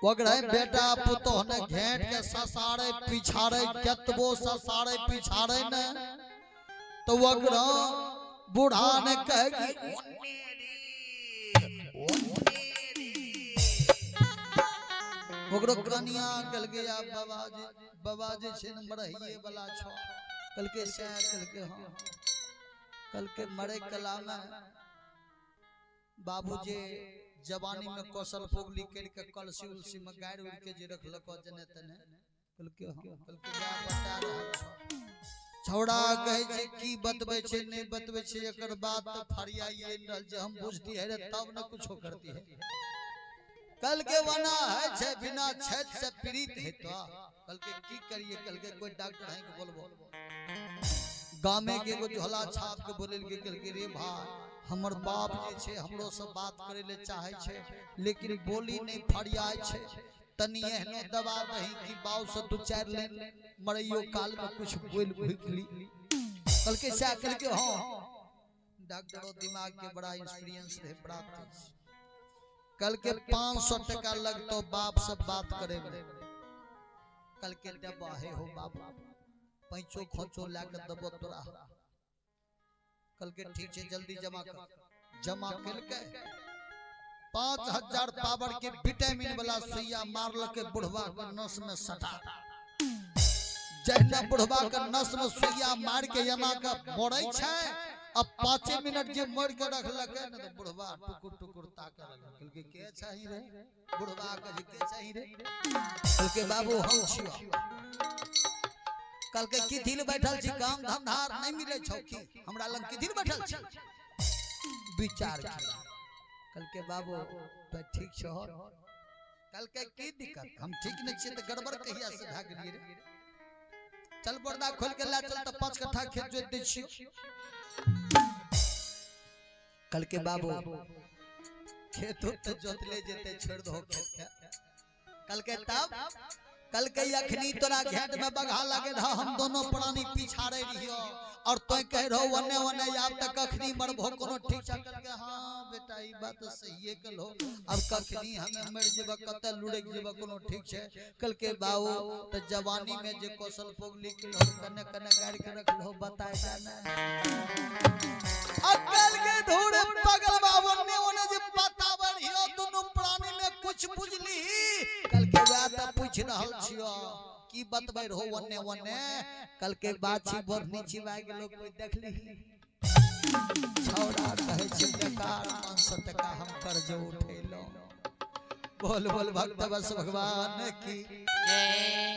वगड़े बेटा पुतो ने घेट के ससारे पिछाड़े केतबो ससारे पिछाड़े ने तो वगड़ा बूढ़ा ने कहेगी वगड़ो कनिया कल गया बाबाजी छिन मरहिए वाला छो कल के से कल के हां कल के मरे कला में बाबूजी जवानी में कौशल पोगली कर के कलसी उलसी में गाड़ उड़ के जे रखलक जने तने कल के जा बता रहा छौड़ा कहे छै की बतबै छै नहीं बतबै छै एकर बात तो फरियाइए रहल जे हम बुझती है तब न कुछो करती है कल के वना है छै बिना छत से पीड़ित है तो कल के की करिए कल के कोई डॉक्टर है के बोलबो गांव में के एगो झोला छाप के बोलल के कल के रे भाई हमर बाप जे छे हमरो से बात करे ले चाहे छे लेकिन बोली नहीं फरियाय छे तनी एहनो दबा दही कि बाऊ से दो चार ले मरइयो काल में कुछ बोल भूखली कल के से कल के हां डॉक्टरों दिमाग के बड़ा एक्सपीरियंस है बड़ा तेज कल के 500 टका लगतो बाप से बात करे में कल के डब्बा है हो बाबू पैंचो खोचो लाके दबो तोरा कल के ठीक है जल्दी जमा कर के 5000 पावर के विटामिन वाला सुइया मारल के बुढ़वा के नस में सटा जहना बुढ़वा के नस में सुइया मार के यमा का मोड़ै छै अब 5 मिनट जे मोड़ के रखलक न तो बुढ़वा टुकुर टुकुर ताके लगल के चाहि रे बुढ़वा के चाहि रे कल के बाबू हम छियो कल के किथिल बैठल छी काम धंधार नहीं मिले छौ की हमरा लग किथिल बैठल छी विचार कल के बाबू तो ठीक छ कल के की दिक्कत हम ठीक नहीं छी तो गड़बड़ कहिया से भाग गेलिए रे चल पर्दा खोल के ला चल तो 5 कट्ठा खेत जोत दे छी कल के बाबू खेत तो जोत ले जेते छोड़ दो खेत कल के तब कल के अखनी तोरा घेट में बघा लगे रहा हम दोनों प्राणी पिछाड़े रहियो और तोय कह रहो वने वने आब तक अखनी मरबो कोनो ठीक छ कल के हां बेटा ई बात सही है कल हो अब कखनी हमें मर जेबा कते लुड़क जेबा कोनो ठीक छे कल के बाऊ तो जवानी में जे कौशल पोगली के कने कने गाड़ के रखल हो बताए जाना अकल के धूड़ पगल बाबू ने ओने जे बतावर हियो दोनों प्राणी में कुछ बुझली कल के बात पूछ रहल छियो की बतबै रहो वने वने कल के बाछी बोरनी छिवा गेलो कोई देखली छौड़ा कहे छै बेकार 500 टका हम कर्ज उठेलो बोल बोल भक्त बस भगवान की जय।